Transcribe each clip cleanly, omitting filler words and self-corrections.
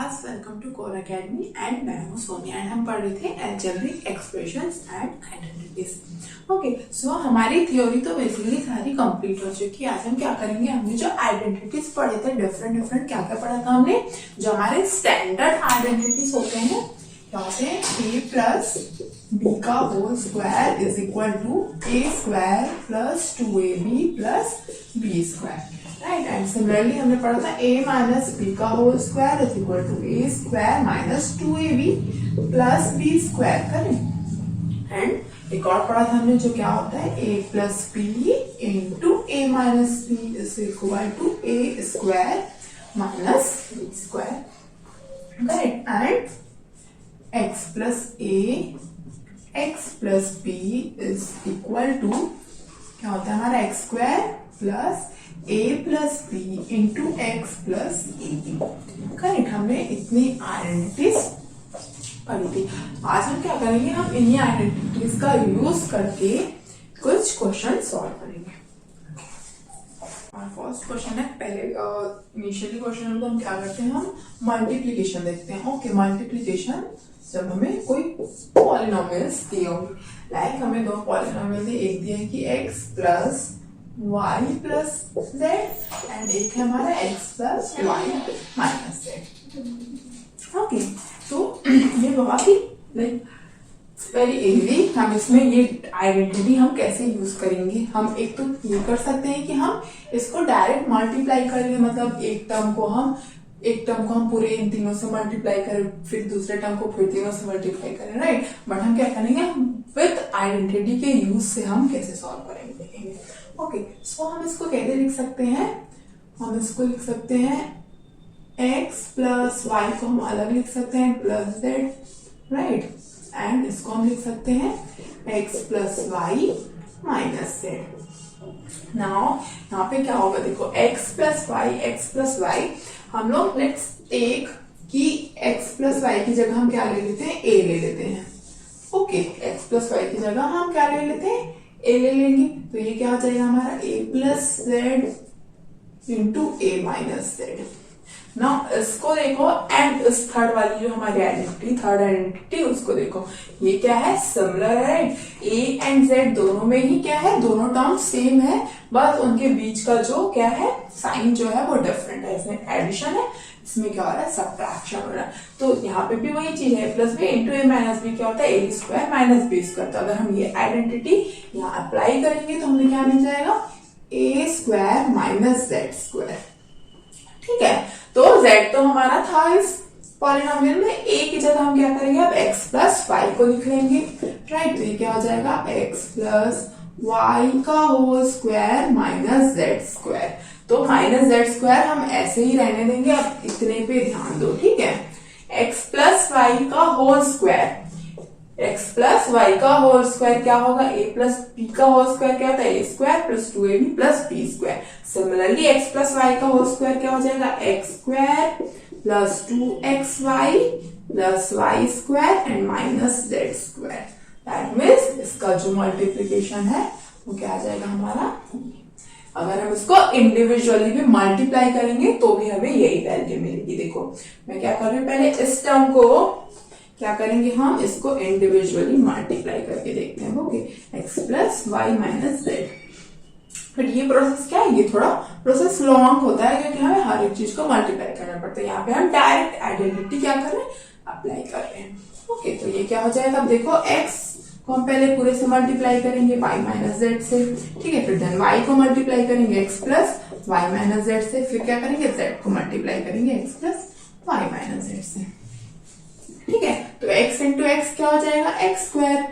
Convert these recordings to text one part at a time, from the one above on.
Class, welcome to core academy and मैं हूँ Sonia and हम पढ़ रहे थे algebraic expressions and identities. Okay, so हमारी थ्योरी तो बेसिकली सारी कंप्लीट हो चुकी है। आज हम क्या करेंगे, हमने जो आइडेंटिटीज पढ़े थे डिफरेंट क्या क्या पढ़ा था हमने, जो हमारे स्टैंडर्ड आइडेंटिटीज होते हैं क्या होते हैं, a प्लस बी का whole square is equal to a square plus 2ab plus b square, right. And similarly हमने पढ़ा था a माइनस बी का whole square is equal to a square minus 2ab plus b square, correct. And एक और पढ़ा था हमने जो क्या होता है a plus b into a minus b is equal to a square minus b square, correct. And x plus a x plus b is equal to क्या होता है हमारा x square plus a plus b into x plus a b, correct. हमने इतनी identities पढ़ी थी। आज हम क्या करेंगे, हम इन्हीं आइडेंटिटीज का यूज करके कुछ क्वेश्चन सॉल्व करेंगे। फर्स्ट क्वेश्चन है, पहले इनिशियली क्वेश्चन में तो हम क्या करते हैं, हम मल्टीप्लीकेशन देखते हैं। ओके, मल्टीप्लीकेशन जब हमें कोई पॉलिनोमियल्स दिए होंगे, लाइक हमें दो पॉलिनोमियल दिए, एक दिया है कि x plus y plus z and एक है हमारा x plus y minus z. Okay, तो ये बहुत ही लाइक वेरी इजी। हम इसमें ये आइडेंटिटी हम कैसे यूज करेंगे, हम एक तो ये कर सकते हैं कि हम इसको डायरेक्ट मल्टीप्लाई करेंगे, मतलब एक टर्म को हम पूरे इन तीनों से मल्टीप्लाई करें, फिर दूसरे टर्म को फिर तीनों से मल्टीप्लाई करें, राइट। बट हम क्या करेंगे, विद आइडेंटिटी के यूज से हम कैसे सॉल्व करेंगे देखेंगे। ओके, सो हम इसको कैसे लिख सकते हैं, हम इसको लिख सकते हैं x प्लस वाई को हम अलग लिख सकते हैं प्लस जेड, राइट। एंड इसको हम लिख सकते हैं x plus y minus z. Now यहाँ पे क्या होगा, देखो x प्लस वाई हम लोग लेट्स टेक कि x प्लस वाई की जगह हम क्या ले लेते हैं, a ले लेते हैं। ओके, x प्लस वाई की जगह हम क्या ले लेते हैं, a ले लेंगे। तो ये क्या हो जाएगा हमारा a plus Z into a minus z. Now इसको देखो, एंड इस थर्ड वाली जो हमारी थर्ड आइडेंटिटी उसको देखो, ये क्या है, सिमिलर है। a एंड z दोनों में ही क्या है, दोनों टर्म सेम है, बस उनके बीच का जो क्या है साइन जो है वो डिफरेंट है। इसमें एडिशन है, इसमें क्या हो रहा है, सब्ट्रैक्शन हो रहा है। तो यहाँ पे भी वही चीज है, plus b into a minus b क्या होता है, ए स्क्वायर माइनस बी स्क्वायर। तो अगर हम ये आइडेंटिटी यहाँ अप्लाई करेंगे तो हमें क्या मिल जाएगा, ए स्क्वायर माइनस जेड स्क्वायर, ठीक है। तो z तो हमारा था इस पॉलिनोमियल में, a की जगह हम क्या करेंगे, अब x प्लस वाई को लिख लेंगे, राइट। तो ये क्या हो जाएगा, x प्लस वाई का whole square minus z square. तो माइनस जेड स्क्वायर हम ऐसे ही रहने देंगे, अब इतने पे ध्यान दो, ठीक है। x प्लस वाई का whole square, x plus y का होल स्क्वायर क्या होगा, a प्लस बी का होल स्क्वायर क्या होता है, a square plus 2ab plus b square. Similarly x plus y का होल स्क्वायर क्या हो जाएगा, x square plus 2xy plus y square and minus z square. That means इसका जो मल्टीप्लीकेशन है वो क्या आ जाएगा हमारा। अगर हम इसको इंडिविजुअली भी मल्टीप्लाई करेंगे तो भी हमें यही वैल्यू मिलेगी। देखो मैं क्या कर रही हूँ, पहले इस टर्म को क्या करेंगे, हम इसको इंडिविजुअली मल्टीप्लाई करके देखते हैं। Okay, x plus y minus z. But ये प्रोसेस क्या है, ये थोड़ा प्रोसेस लॉन्ग होता है क्योंकि हमें हर एक चीज को मल्टीप्लाई करना पड़ता है। यहाँ पे हम डायरेक्ट आइडेंटिटी क्या कर रहे हैं, अप्लाई कर रहे हैं। ओके, तो ये क्या हो जाएगा, अब देखो x को हम पहले पूरे से मल्टीप्लाई करेंगे y माइनस जेड से, ठीक है। फिर देन y को मल्टीप्लाई करेंगे x plus y minus z से, फिर क्या करेंगे, z को मल्टीप्लाई करेंगे x plus y minus z से, ठीक है। तो x इंटू एक्स क्या हो जाएगा, x square,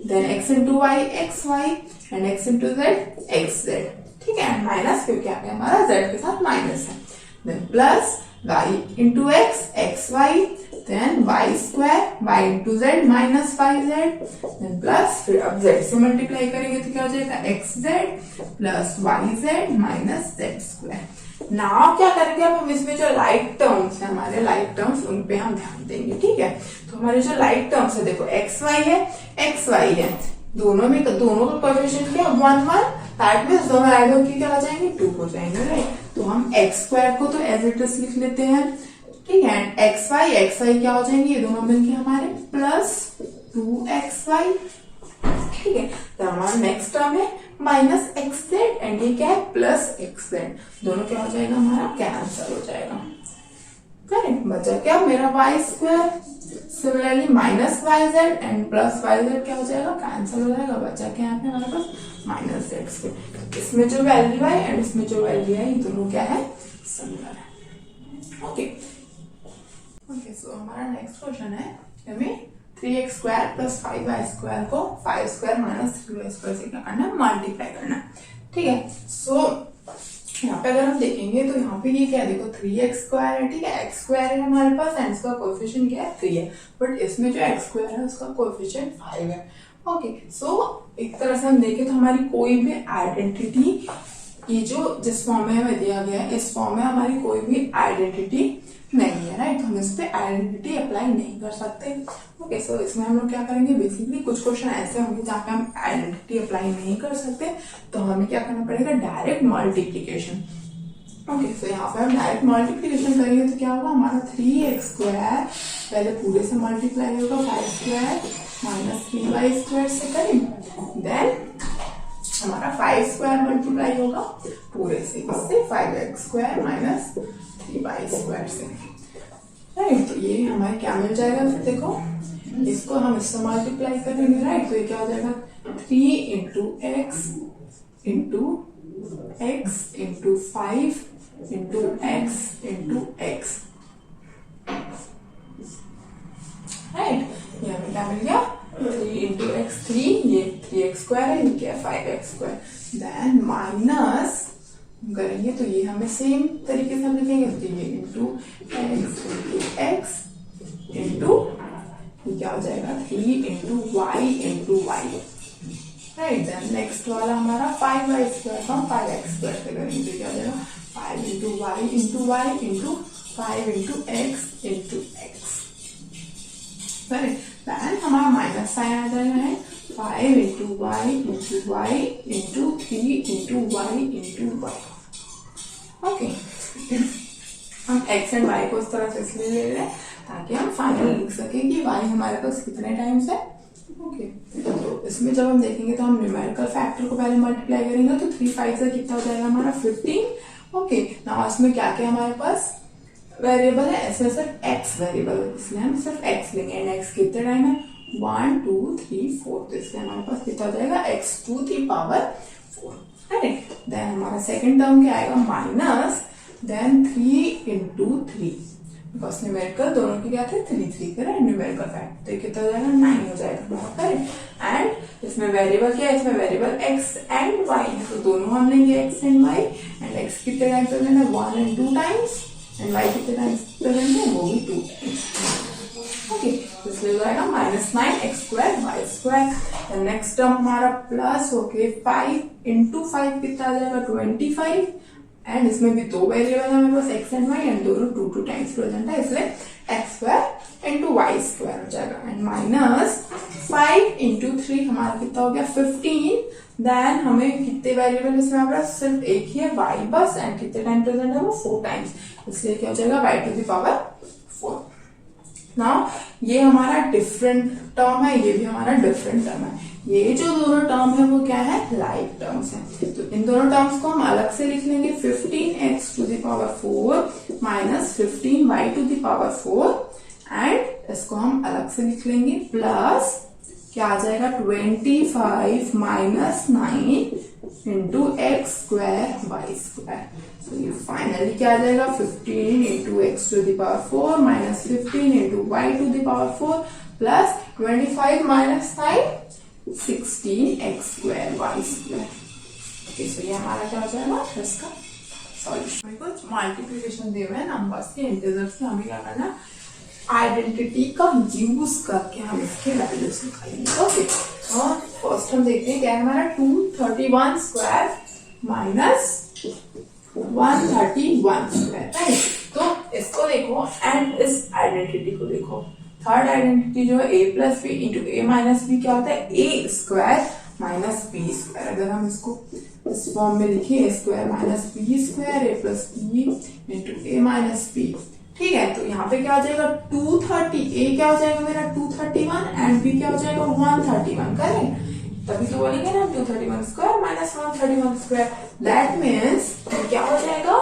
then x into y x y and x into z x z, ठीक है। माइनस क्योंकि यहाँ पे हमारा z के साथ माइनस है, then plus y into x x y, then y square y into z minus y z, then plus फिर अब z से मल्टीप्लाई करेंगे तो क्या हो जाएगा, x z plus y z minus z square. Now क्या करेंगे, अब हम इसमें जो लाइक टर्म्स है, हमारे लाइक टर्म्स, उन पे हम ध्यान देंगे, ठीक है। तो हमारे जो लाइक टर्म्स है, देखो एक्स वाई है, दोनों का कोएफिशिएंट क्या 1 1, दैट मींस दोनों ऐड होकर क्या हो जाएंगे, 2 हो जाएंगे, राइट। तो हम एक्स स्क्वायर को तो एज इट इज लिख लेते हैं, ठीक है, एंड एक्स वाई क्या हो जाएंगे, ये दोनों मिलके हमारे प्लस 2xy, ठीक है। तो हमारा नेक्स्ट टर्म है माइनस एक्स जेड एंड ये क्या है प्लस एक्स जेड, दोनों क्या हो जाएगा हमारा कैंसिल हो जाएगा, करेक्ट। बचा क्या मेरा y square, similarly minus y z and plus y z क्या हो जाएगा कैंसिल हो जाएगा, बचा क्या यहाँ पे हमारे पास माइनस जेड स्क्वायर। इसमें जो वैल्यू है एंड इसमें जो वैल्यू है ये दोनों क्या है सिमिलर है, ओके। ओके सो हमारा नेक्स्ट क्वेश्चन है, हमें 3x square plus 5y square को 5 स्क्वायर माइनस 3y स्क्वायर से क्या करना है मल्टीप्लाई करना है, ठीक है। सो यहाँ पे अगर हम देखेंगे तो यहाँ पे ये क्या है, देखो 3x स्क्वायर है, ठीक है, x स्क्वायर है हमारे पास एंड इसका कोएफिशिएंट क्या है 3 है, बट इसमें जो x स्क्वायर है उसका कोएफिशिएंट 5 है, ओके। सो एक तरह से हम देखें तो हमारी कोई भी आइडेंटिटी, ये जो जिस फॉर्म में हमें दिया गया है इस फॉर्म में हमारी कोई भी आइडेंटिटी नहीं है, राइट। हम इस पे आइडेंटिटी अप्लाई नहीं कर सकते, ओके। सो इसमें हम लोग क्या करेंगे, बेसिकली कुछ क्वेश्चन ऐसे होंगे जहाँ पे हम आइडेंटिटी अप्लाई नहीं कर सकते, तो हमें क्या करना पड़ेगा डायरेक्ट मल्टीप्लीकेशन, ओके। सो यहाँ पे हम डायरेक्ट मल्टीप्लीकेशन करेंगे तो क्या होगा हमारा 3x स्क्वायर पहले पूरे से मल्टीप्लाई होगा 5 स्क्वायर माइनस 3y स्क्वायर से करेंगे, देन हमारा 5 स्क्वायर मल्टीप्लाई होगा पूरे से इससे 5x square minus 3y square से, राइट। तो ये हमारे क्या मिल जाएगा, फिर देखो इसको हम इससे मल्टीप्लाई करेंगे, राइट। तो ये क्या हो जाएगा 3 into x into x into 5 into x, right. ये हमें क्या मिल गया 3 इंटू एक्स 3, ये 3x स्क्वायर है, ये क्या है 5x स्क्वायर, देन माइनस करेंगे तो ये हमें सेम तरीके से हम लिखेंगे, तो ये इंटू एक्स इंटू ये क्या हो जाएगा 3 into y, right. Then next वाला हमारा 5y स्क्वायर हम 5x स्क्वायर से करेंगे, तो क्या हो जाएगा 5 into y into 5 into x, right. Then हमारा माइनस साइन आ जाएगा है 5 into y into 3 into y, okay. हम x एंड y को इस तरह से इसलिए ले रहे हैं ताकि हम फाइनली लिख सके कि y हमारे पास कितने टाइम्स है, ओके। तो इसमें जब हम देखेंगे तो हम न्यूमेरिकल फैक्टर को पहले मल्टीप्लाई करेंगे तो 3 5 से कितना हो जाएगा हमारा 15, ओके। नाउ इसमें क्या क्या हमारे पास वेरिएबल है, इसमें सिर्फ x वेरिएबल है इसलिए हम सिर्फ x लेंगे एंड x कितने टाइम है 1 2 3 4, तो इसलिए हमारे पास कितना हो जाएगा x to the power 4, right. Then हमारा सेकंड टर्म क्या आएगा minus then 3 into 3, because numerical दोनों की क्या थे 3 करें न्यूमेरिकल फैक्टर, तो कितना हो जाएगा 9 हो जाएगा, करेक्ट। एंड इसमें वेरिएबल क्या है, इसमें वेरिएबल x एंड y है, तो दोनों हम लेंगे x and y and x कितने टाइम प्रेजेंट है 1 एंड 2 टाइम्स एंड y कितने टाइम्स प्रेजेंट है वो भी 2 टाइम्स, ओके। इसलिए हो जाएगा -9x square y square. Next term हमारा प्लस होके 5 इंटू 5 कितना आ जाएगा 25, एंड इसमें भी दो वेरिएबल है हमारे पास x एंड y एंड दोनों 2 टाइम्स प्रेजेंट है, इसलिए x square into y square हो जाएगा एंड माइनस 5 इंटू 3 हमारा कितना हो गया 15, देन हमें कितने वेरिएबल इसमें हमारा सिर्फ एक ही है y बस एंड कितने टाइम प्रेजेंट है वो 4 टाइम्स, इसलिए क्या हो जाएगा y to the power 4। Now ये हमारा डिफरेंट टर्म है, ये भी हमारा डिफरेंट टर्म है, ये जो दोनों टर्म है वो क्या है लाइक टर्म्स है, तो इन दोनों टर्म्स को हम अलग से लिख लेंगे 15x to the power 4 minus 15y to the power 4 and इसको हम अलग से लिख लेंगे प्लस क्या आ जाएगा 25 minus 9 into x square y square, तो ये फाइनली क्या आ जाएगा 15 into x to the power 4 minus 15 into y to the power 4 plus 25 minus 9 16x square y square, okay. So ये हमारा क्या हो जाएगा इसका सॉल्यूशन। कुछ मल्टीप्लिकेशन दिए हुए हैं नंबर्स के इंटीजर्स के, हमें क्या करना है आइडेंटिटी का यूज करके हम इसके वैल्यूज निकालेंगे, ओके। और फर्स्ट हम देखते हैं क्या है हमारा 231 स्क्वायर माइनस 131 स्क्वायर, राइट। तो इसको देखो एंड इस आइडेंटिटी को देखो, थर्ड आइडेंटिटी जो है a plus b into a minus b क्या होता है a square minus b square, अगर हम इसको इस फॉर्म में लिखें a square minus b square a plus b into a minus b ठीक है, तो यहाँ पे क्या हो जाएगा 230, ए क्या हो जाएगा मेरा 231 एंड बी क्या हो जाएगा 131, करेक्ट। तभी तो बोलेंगे ना 231 square minus 131 square, that means क्या हो जाएगा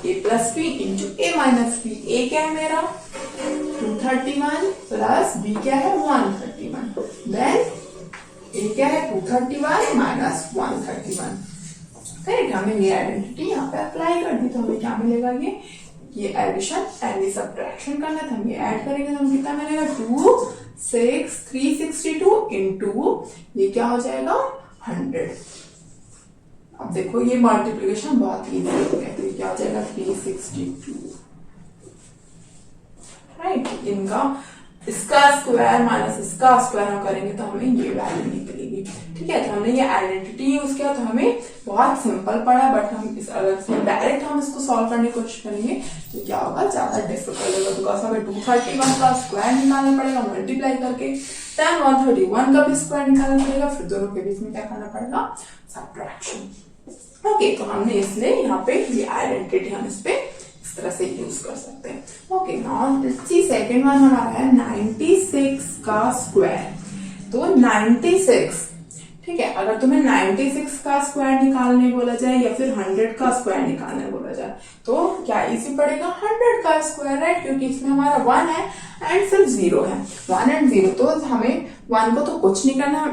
ए plus b into a minus B. ए क्या है मेरा 231 प्लस बी क्या है 131, देन ए क्या है 231 माइनस 131, करेक्ट। हमने ये आइडेंटिटी यहाँ पे अप्लाई कर दी, तो हमें क्या मिलेगा, ये एडिशन एंड ये सब्ट्रैक्शन करना था, हम ये ऐड करेंगे तो हमें कितना मिलेगा 2 6 362 इंटू ये क्या हो जाएगा 100। अब देखो ये मल्टीप्लिकेशन बहुत इजी हो गया, तो ये क्या हो जाएगा 362, राइट। इनका इसका स्क्वायर माइनस इसका स्क्वायर हम करेंगे तो हमें ये वैल्यू निकलेगी, ठीक है। तो हमने ये आइडेंटिटी यूज किया, तो हमें बहुत सिंपल पड़ा, बट हम इस अलग से डायरेक्ट हम इसको सॉल्व करने की कोशिश करेंगे तो क्या होगा ज्यादा डिफिकल्ट होगा, बिकॉज हमें 231 का स्क्वायर निकालना पड़ेगा मल्टीप्लाई करके, देन 131 का भी स्क्वायर निकालना पड़ेगा, फिर दोनों के बीच में क्या करना पड़ेगा सब्ट्रैक्शन। ओके, तो हमने इसलिए यहाँ पे ये आइडेंटिटी हम इस पे इस तरह से यूज कर सकते हैं। Okay, now let's see second one हमारा है 96 का स्क्वायर। तो 96, ठीक है, अगर तुम्हें 96 का स्क्वायर निकालने बोला जाए या फिर 100 का स्क्वायर निकालने बोला जाए तो क्या इजी पड़ेगा 100 का स्क्वायर, राइट, क्योंकि इसमें हमारा 1 है एंड सिर्फ 0 है, 1 एंड 0, तो हमें 1 को तो कुछ नहीं करना,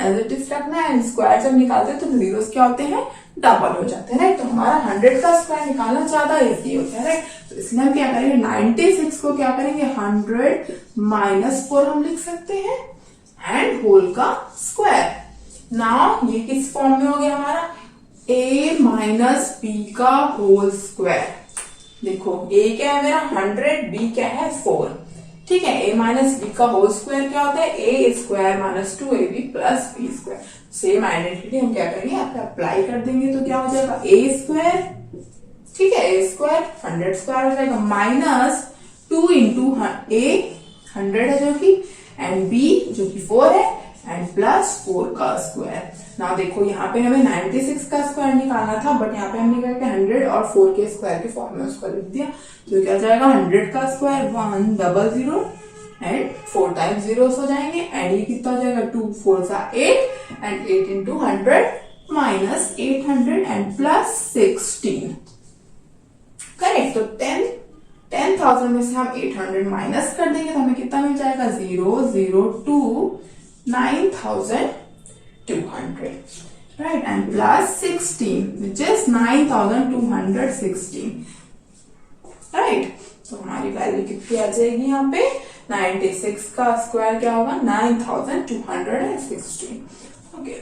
एज इट इज रखना है, एंड स्क्वायर जब निकालते हैं तो जीरोस क्या होते हैं डबल हो जाते हैं, राइट। तो हमारा 100 का स्क्वायर निकालना ज्यादा इजी होता है, राइट। तो इसमें हम क्या करेंगे 96 को क्या करेंगे 100 माइनस 4 हम लिख सकते हैं एंड होल का स्क्वायर। नाउ ये किस फॉर्म में हो गया हमारा a माइनस बी का होल स्क्वायर। देखो a क्या है मेरा 100, b क्या है 4, ठीक है। a माइनस बी का होल स्क्वायर क्या होता है a square minus 2ab plus b square. Same identity हम क्या करेंगे यहाँ पे अप्लाई कर देंगे, तो क्या हो जाएगा a स्क्वायर, ठीक है, a स्क्वायर 100 स्क्वायर हो जाएगा माइनस 2 इंटू a 100 है जो कि एंड b जो कि 4 है एंड प्लस 4 का स्क्वायर। ना देखो यहाँ पे हमें 96 का स्क्वायर निकालना था, बट यहाँ पे हमने क्या किया 100 और 4 के स्क्वायर के फॉर्म में उसको लिख दिया, तो क्या जाएगा 100 का स्क्वायर 100 एंड 4 टाइम्स जीरोस हो जाएंगे एंड ये कितना हो जाएगा 2 4 सा 8 and 8 into 100 minus 800 and plus 16, correct. तो 10,000 में से हम 800 माइनस कर देंगे तो हमें कितना मिल जाएगा 002 9,200, right, and plus 16 which is 9,216, right। तो हमारी वैल्यू कितनी आ जाएगी यहाँ पे 96 का स्क्वायर क्या होगा 9,216। ओके,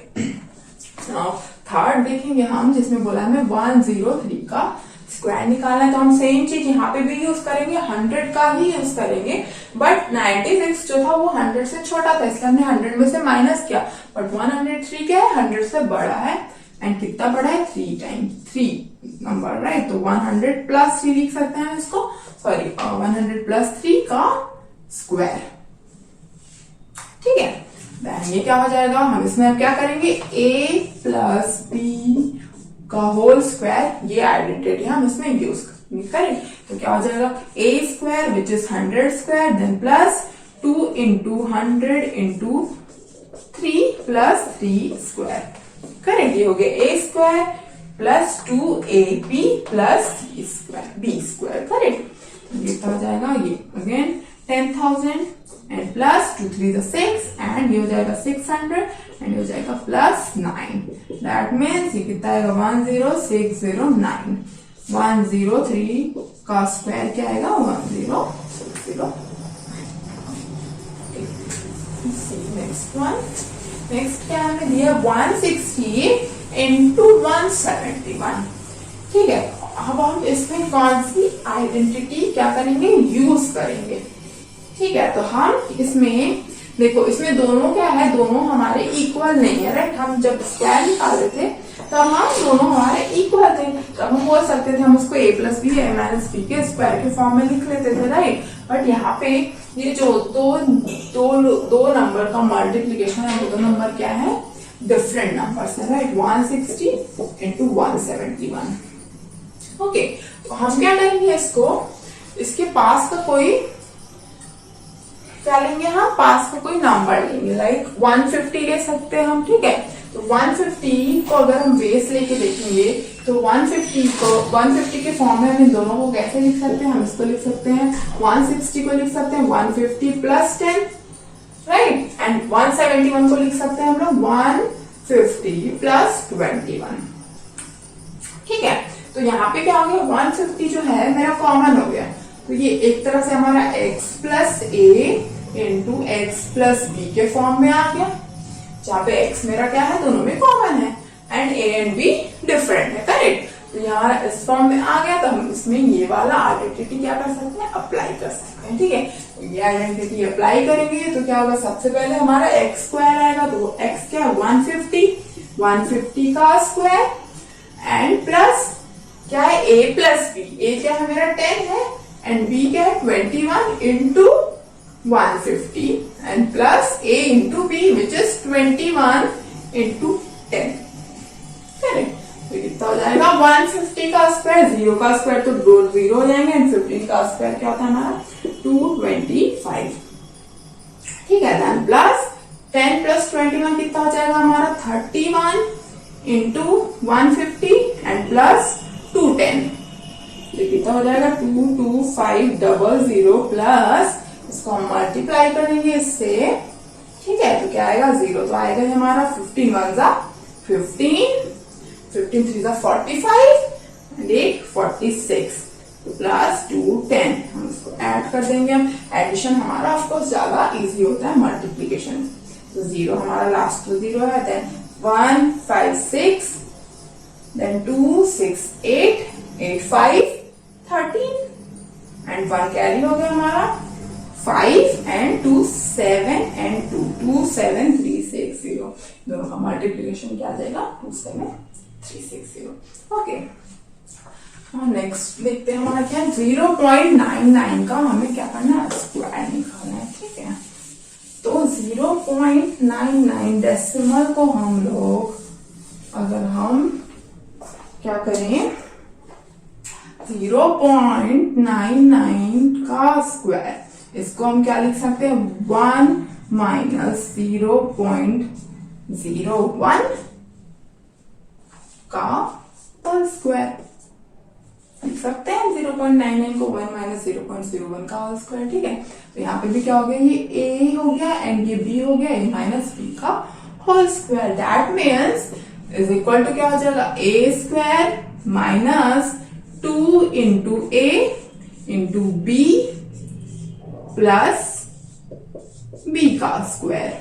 नाउ थर्ड देखेंगे हम, जिसमें बोला हमें 103 का स्क्वायर निकालना है, तो हम सेम चीज यहाँ पे भी यूज करेंगे, 100 का ही यूज करेंगे, बट 96 जो था वो 100 से छोटा था इसलिए हमने 100 में से माइनस किया, बट 103 क्या है 100 से बड़ा है एंड कितना बड़ा है 3 टाइम्स 3 नंबर, राइट। तो 100 प्लस 3 लिख सकते हैं इसको, सॉरी 100 प्लस 3 का स्क्वायर, ठीक है। देन ये क्या हो जाएगा, हम इसमें अब क्या करेंगे a प्लस बी का होल स्क्वायर, ये आइडेंटिटी हम इसमें यूज करें, तो क्या हो जाएगा a square which is 100 square then plus 2 into 100 into 3 plus 3 square, correct. ये हो गया a square plus 2ab plus 3 square b square, correct. ये हो जाएगा ये अगेन 10,000 एंड प्लस 2 3 6 एंड ये हो जाएगा 600 एंड ये हो जाएगा प्लस 9, दैट मीन्स ये कितना आएगा 10609। 103 का स्क्वायर क्या आएगा 1060। नेक्स्ट वन, नेक्स्ट क्या हमें दिया 160 इंटू 171, ठीक है। अब हम इसमें कौन सी आइडेंटिटी क्या करेंगे यूज करेंगे, ठीक है। तो हम इसमें देखो इसमें दोनों क्या है, दोनों हमारे इक्वल नहीं है, राइट। हम जब स्क्वायर निकाल रहे थे तब हम दोनों हमारे इक्वल थे, तब हम बोल सकते थे हम उसको a plus b a minus b के स्क्वायर के फॉर्म में लिख लेते थे, राइट। बट यहाँ पे ये जो दो नंबर का मल्टीप्लीकेशन है, वो दो नंबर क्या है डिफरेंट नंबर्स है, राइट। 160 इंटू 171। ओके, तो हम क्या करेंगे इसको इसके पास का कोई क्या लेंगे, हम पास का कोई नंबर लेंगे, लाइक 150 ले सकते हैं हम, ठीक है। तो 150 को अगर हम बेस लेके देखेंगे तो 150 के फॉर्म में हम इन दोनों को कैसे लिख सकते हैं, हम इसको लिख सकते हैं 160 को लिख सकते हैं 150 प्लस 10, राइट, एंड 171 को लिख सकते हैं हम लोग 150 प्लस 21, ठीक है। तो यहाँ पे क्या हो गया, 150 जो है मेरा कॉमन हो गया, तो ये एक तरह से हमारा x प्लस ए इंटू एक्स प्लस बी के फॉर्म में आ गया, जहाँ पे x मेरा क्या है, दोनों में कॉमन है, and a and b different है, करेक्ट। तो ये हमारा इस फॉर्म में आ गया, तो हम इसमें ये वाला आइडेंटिटी क्या कर सकते हैं, अप्लाई कर सकते हैं, ठीक है। तो ये आइडेंटिटी अप्लाई करेंगे तो क्या होगा, सबसे पहले हमारा x स्क्वायर आएगा, तो x क्या है 150 का स्क्वायर, एंड प्लस क्या है a प्लस b, a क्या है मेरा 10 है, एंड b क्या है 21 into 150, and plus a into b which is 21 into 10, correct. तो कितना हो जाएगा 150 का स्क्वायर, 0 का स्क्वायर तो 0 हो जाएंगे, एंड 15 का स्क्वायर क्या होता है हमारा 225, ठीक है। देन प्लस 10 प्लस 21 कितना हो जाएगा हमारा 31 इंटू 150 एंड प्लस 210, तो कितना हो जाएगा 22500 प्लस इसको हम मल्टीप्लाई करेंगे इससे, ठीक है। तो क्या आएगा 0, तो आएगा हमारा 15 1 जा 15, 15 3 जा 45 एंड 8 46 प्लस 2 10, हम इसको ऐड कर देंगे। हम एडिशन हमारा ऑफकोर्स ज्यादा इजी होता है मल्टीप्लीकेशन, तो 0 हमारा लास्ट तो 0 है, देन 1 5 6 देन 2 6 8 8 5 13 एंड 1 कैरी हो गया हमारा 5 एंड 2 7 एंड 2 2 7 3 6 0, दोनों का मल्टीप्लीकेशन क्या आ जाएगा 2 7 3 6 0, ओके। नेक्स्ट देखते हैं हमारा क्या है, 0.99 का हमें क्या करना है, स्क्वायर निकालना है, ठीक है। तो 0.99 डेसिमल को हम लोग अगर हम क्या करें, 0.99 का स्क्वायर, इसको हम क्या लिख सकते हैं 1 माइनस 0.01 का होल स्क्वायर लिख सकते हैं, 0.99 को 1 माइनस 0.01 का होल स्क्वायर, ठीक है। तो यहाँ पे भी क्या हो गया, ये a हो गया एंड ये b हो गया, a माइनस b का whole square, that means is equal to क्या हो जाएगा a square minus 2 into a into b plus b का स्क्वायर,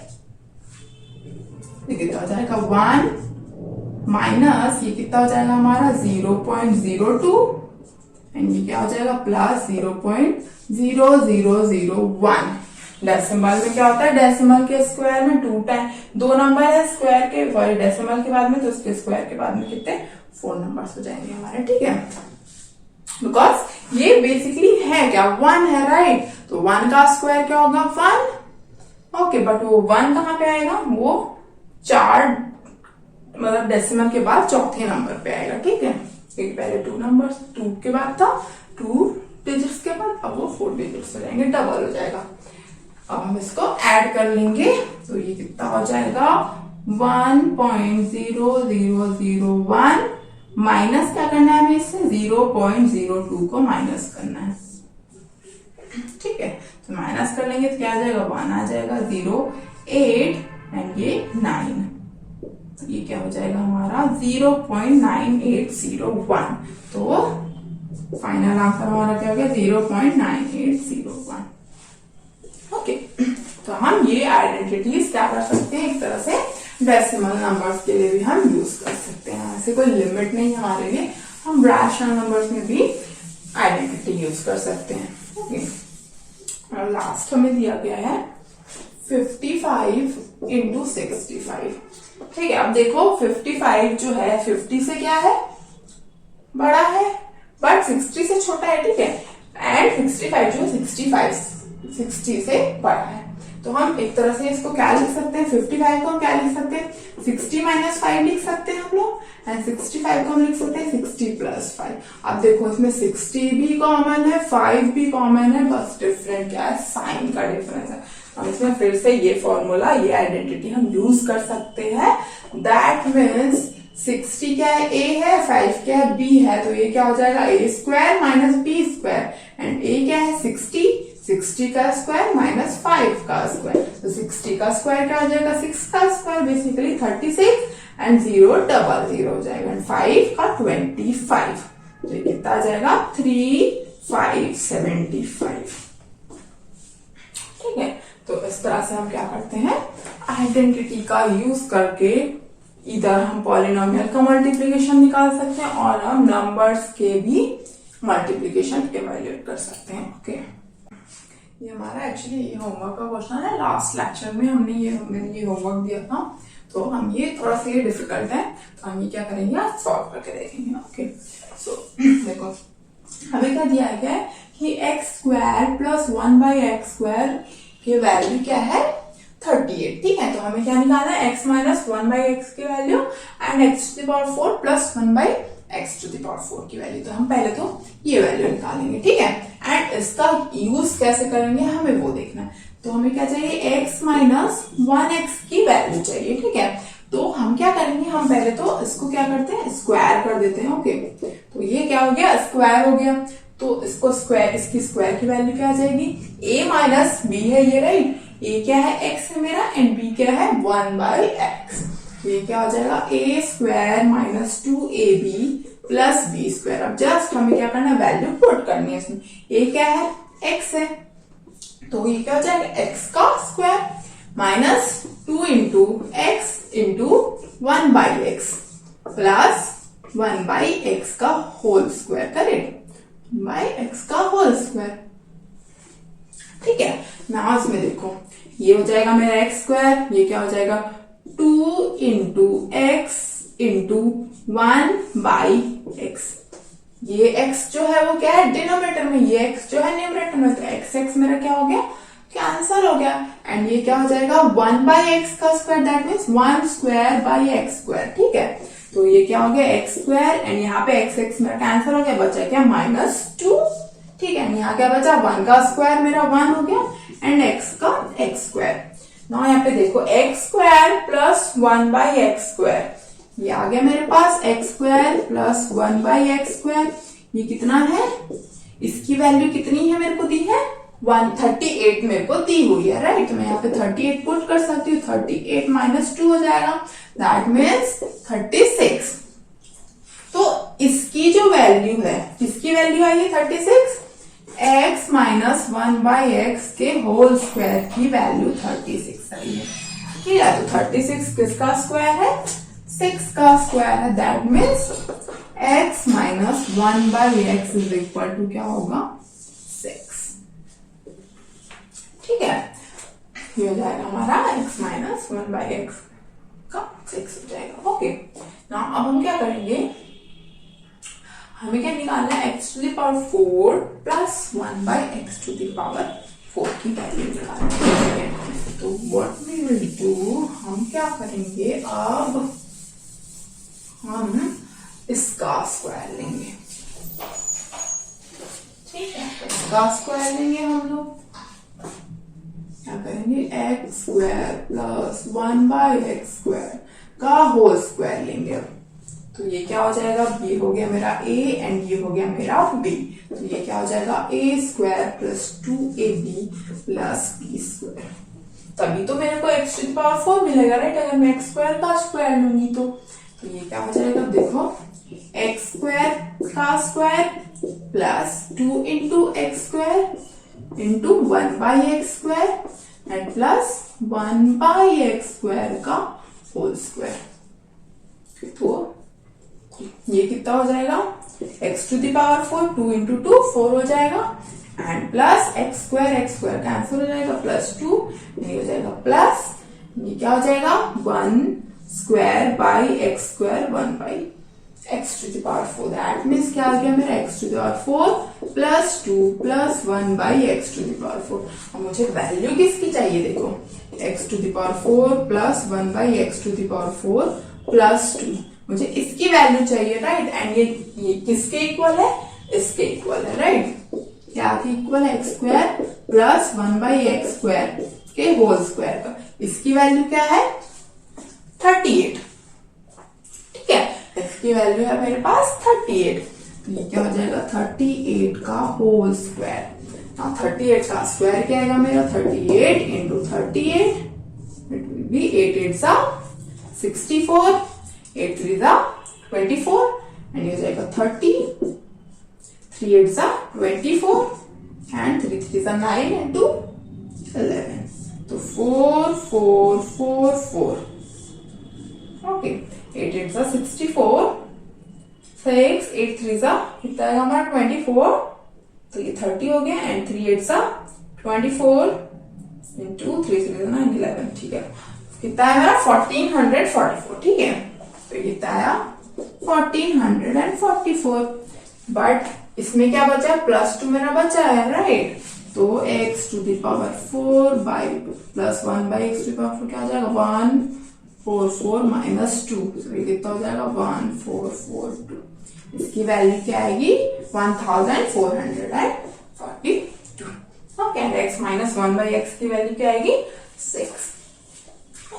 ये कितना हो जाएगा 1 माइनस ये कितना हो जाएगा हमारा 0.02 एंड ये क्या हो जाएगा प्लस 0.0001। डेसिमल में क्या होता है, डेसिमल के स्क्वायर में 2 टाइम 2 नंबर है स्क्वायर के, सॉरी डेसिमल के बाद में, तो उसके स्क्वायर के बाद में कितने 4 नंबर्स हो जाएंगे हमारे, ठीक है। बिकॉज ये बेसिकली है क्या 1 है, राइट, तो 1 का स्क्वायर क्या होगा 1, ओके, बट वो 1 कहाँ पे आएगा, वो 4 मतलब डेसिमल के बाद चौथे नंबर पे आएगा, ठीक है। क्योंकि पहले 2 नंबर 2 के बाद था 2 डिजिट्स के बाद, अब वो 4 डिजिट्स हो जाएंगे, डबल हो जाएगा। अब हम इसको ऐड कर लेंगे तो ये कितना हो जाएगा 1.0001 माइनस क्या करना है हमें इससे 0.02 को माइनस करना है, ठीक है। तो माइनस कर लेंगे तो क्या आ जाएगा 1 आ जाएगा 0 8 एंड ये 9, तो ये क्या हो जाएगा हमारा 0.9801, तो फाइनल आंसर हमारा क्या हो गया 0.9801, ओके। तो हम ये आइडेंटिटीज क्या कर सकते हैं, एक तरह से डेसिमल नंबर्स के लिए भी हम यूज कर सकते हैं, ऐसे कोई लिमिट नहीं हमारे लिए, हम रैशनल नंबर्स में भी आइडेंटिटी यूज कर सकते हैं, ओके। और लास्ट हमें दिया गया है 55 इंटू 65, ठीक है। अब देखो 55 जो है 50 से क्या है बड़ा है, बट 60 से छोटा है, ठीक है, एंड 65 जो है 60 से बड़ा है, तो हम एक तरह से इसको क्या लिख सकते हैं, 55 को हम क्या लिख सकते हैं, 60 माइनस 5 लिख सकते हैं हम लोग, एंड 65 को हम लिख सकते हैं 60 प्लस 5। अब देखो इसमें 60 भी कॉमन है, 5 भी कॉमन है, बस डिफरेंट क्या है, साइन का डिफरेंस है। हम इसमें फिर से ये फॉर्मूला, ये आइडेंटिटी हम यूज कर सकते हैं। दैट मीन्स 60 क्या है, a है, 5 क्या है, b है, तो ये क्या हो जाएगा, a square minus b square, and a क्या है 60 का स्क्वायर माइनस 5 का स्क्वायर, तो 60 का स्क्वायर क्या हो जाएगा, 6 का स्क्वायर बेसिकली 36, एंड 0 डबल 0 हो जाएगा, एंड 5 का 25, तो ये कितना आ जाएगा 3575। ठीक है, तो इस तरह से हम क्या करते हैं, आइडेंटिटी का यूज करके इधर हम पॉलिनोमियल का मल्टीप्लिकेशन निकाल सकते हैं और हम नंबर्स के भी मल्टीप्लिकेशन इवैल्यूएट कर सकते हैं। ओके, ये हमारा एक्चुअली ये होमवर्क का क्वेश्चन है, लास्ट लेक्चर में हमने ये होमवर्क दिया था, तो हम ये थोड़ा सा ये डिफिकल्ट है, तो हम ये क्या करेंगे, आज सॉल्व करके देखेंगे। ओके, सो देखो हमें क्या दिया गया है कि एक्स स्क्वायर प्लस 1/x² की वैल्यू क्या है, 38। ठीक है, तो हमें क्या निकालना है, x माइनस 1/x की value and x⁴ plus 1/x⁴ की वैल्यू। तो हम पहले तो ये वैल्यू निकालेंगे, ठीक है, एंड इसका यूज कैसे करेंगे हमें वो देखना है। तो हमें क्या चाहिए, x माइनस 1x की वैल्यू चाहिए। ठीक है, तो हम क्या करेंगे, हम पहले तो इसको क्या करते हैं, स्क्वायर कर देते हैं। ओके, तो ये क्या हो गया, स्क्वायर हो गया, तो इसको स्क्वायर, इसकी स्क्वायर की वैल्यू क्या आ जाएगी, a माइनस b है ये, राइट, a क्या है, x है मेरा, एंड b क्या है 1/x, तो ये क्या हो जाएगा, a square minus 2ab plus b square. अब जस्ट हमें क्या करना है, वैल्यू पुट करनी है इसमें, a क्या है, x है, तो ये क्या हो जाएगा, x का square minus 2 into x into 1/x plus 1/x का whole square, correct, by x का होल स्क्वायर। ठीक है, नाउ इसमें देखो ये हो जाएगा मेरा x स्क्वायर, ये क्या हो जाएगा 2 इंटू x इंटू 1/x, ये x जो है वो क्या है डिनोमिनेटर में, ये x जो है न्यूमरेटर में, तो x मेरा क्या हो गया, कैंसल हो गया, एंड ये क्या हो जाएगा 1/x का स्क्वायर, दैट मीन्स 1/x²। ठीक है, तो ये क्या हो गया x स्क्वायर, एंड यहाँ पे x मेरा कैंसिल हो गया, बचा क्या -2। ठीक है, यहाँ क्या बचा, 1 का स्क्वायर मेरा 1 हो गया, एंड x का x स्क्वायर। नाउ यहाँ पे देखो x स्क्वायर प्लस 1/x², ये आ गया मेरे पास x स्क्वायर प्लस 1/x², ये कितना है, इसकी वैल्यू कितनी है मेरे को दी है, 138 मेरे को दी हुई है, राइट, तो मैं यहाँ पे 38 पुट कर सकती हूँ, 38 माइनस 2 हो जाएगा, दैट मीन्स 36। तो इसकी जो वैल्यू है, किसकी वैल्यू आई है 36, x माइनस 1/x के होल स्क्वायर की वैल्यू 36 आई है। ठीक है, तो 36 किसका स्क्वायर है, 6 का स्क्वायर है, that means x minus 1/x is equal to क्या होगा, 6। ठीक है, ये हो जाएगा हमारा x माइनस 1/x का 6 हो जाएगा। ओके, नाउ अब हम क्या करेंगे, हमें क्या निकालना है, x⁴ प्लस 1/x⁴ की वैल्यू निकालनी है। तो व्हाट वी विल डू, हम क्या करेंगे, अब हम इसका स्क्वायर लेंगे। ठीक है, इसका स्क्वायर लेंगे हम लोग, क्या करेंगे, x² प्लस 1/x² का होल स्क्वायर लेंगे। तो ये क्या हो जाएगा, ये हो गया मेरा a एंड ये हो गया मेरा b, तो ये क्या हो जाएगा a² plus 2ab plus b²। तभी तो मेरे को x⁴ मिलेगा, राइट, अगर मैं x² का स्क्वायर लूंगी तो ये क्या हो जाएगा, देखो x² का square plus 2 into x² into 1/x² and plus 1/x² का होल स्क्वायर। तो ये कितना हो जाएगा, x⁴ 2 इंटू 2 4 हो जाएगा, एंड प्लस x² कैंसिल हो जाएगा, प्लस 2 ये हो जाएगा, प्लस ये क्या हो जाएगा 1² by x² 1/x²। x to the power 4, that means क्या आ गया मेरा x to the power 4 plus 2 plus 1 by x to the power 4। और मुझे वैल्यू किसकी चाहिए, देखो x to the power 4 plus 1 by x to the power 4 plus 2, मुझे इसकी वैल्यू चाहिए, राइट। एंड ये किसके इक्वल है, इसके इक्वल है, राइट। क्या के इक्वल है, x square plus 1 by x square के होल स्क्वायर का। इसकी वैल्यू क्या है, 38, ठीक है। इसकी वैल्यू है मेरे पास 38, तो ये क्या हो जाएगा 38 का होल स्क्वायर। 38 का स्क्वायर क्या आएगा मेरा, 38 इंटू 38, इट विल बी 8 8 सा 64, 8 3 सा 24, एंड ये जाएगा 30, 3 8 सा 24, एंड 3 3 सा 9 इंटू 11, तो 4 4 4 4, ओके। 8 8 सा 64, 6 8 3 सा कितना आएगा हमारा 24, तो ये 30 हो गया, एंड 3 8 सा 24 इंटू 3 3 सा 9 11, ठीक है। कितना है मेरा 1444, ठीक है। तो ये कितना आया 1444, बट इसमें क्या बचा है, प्लस 2 मेरा बचा है, राइट। तो x to the power 4 by 2 plus 1 by x to the power 4 क्या हो जाएगा 144 माइनस 2, ये कितना हो जाएगा 1442। इसकी वैल्यू क्या आएगी 1442, okay. And x minus 1 by x की वैल्यू क्या आएगी 6,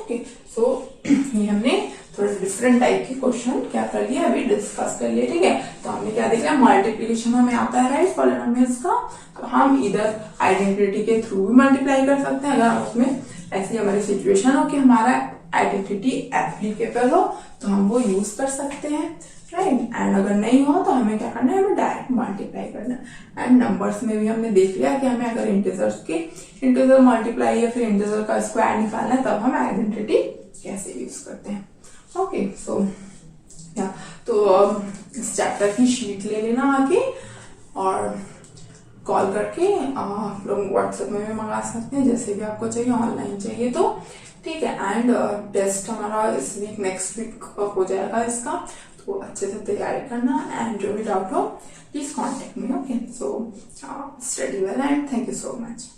ओके। सो ये हमने थोड़े डिफरेंट टाइप के क्वेश्चन क्या कर लिया, अभी डिस्कस कर लिए, ठीक है। तो हमने क्या देखा, मल्टीप्लिकेशन हमें आता है, राइट, पॉलिनोमियल्स का। तो हम इधर आइडेंटिटी के थ्रू भी मल्टीप्लाई कर सकते हैं, अगर उसमें ऐसी हमारी सिचुएशन हो कि हमारा आइडेंटिटी एप्लीकेबल हो तो हम वो यूज कर सकते हैं, राइट। एंड अगर नहीं हो तो हमें क्या करना है, हमें डायरेक्ट मल्टीप्लाई करना है। एंड नंबर्स में भी हमने देख लिया कि हमें अगर इंटीजर मल्टीप्लाई या फिर इंटीजर का स्क्वायर निकालना है, तब हम आइडेंटिटी कैसे यूज करते हैं, ओके। सो या तो इस चैप्टर की शीट ले लेना आके, और कॉल करके आप लोग व्हाट्सएप में भी मंगा सकते हैं, जैसे भी आपको चाहिए, ऑनलाइन चाहिए तो, ठीक है। एंड टेस्ट हमारा इस वीक नेक्स्ट वीक हो जाएगा इसका, तो अच्छे से तैयारी करना। एंड जो भी डाउट हो please contact me, okay. So study well and thank you so much.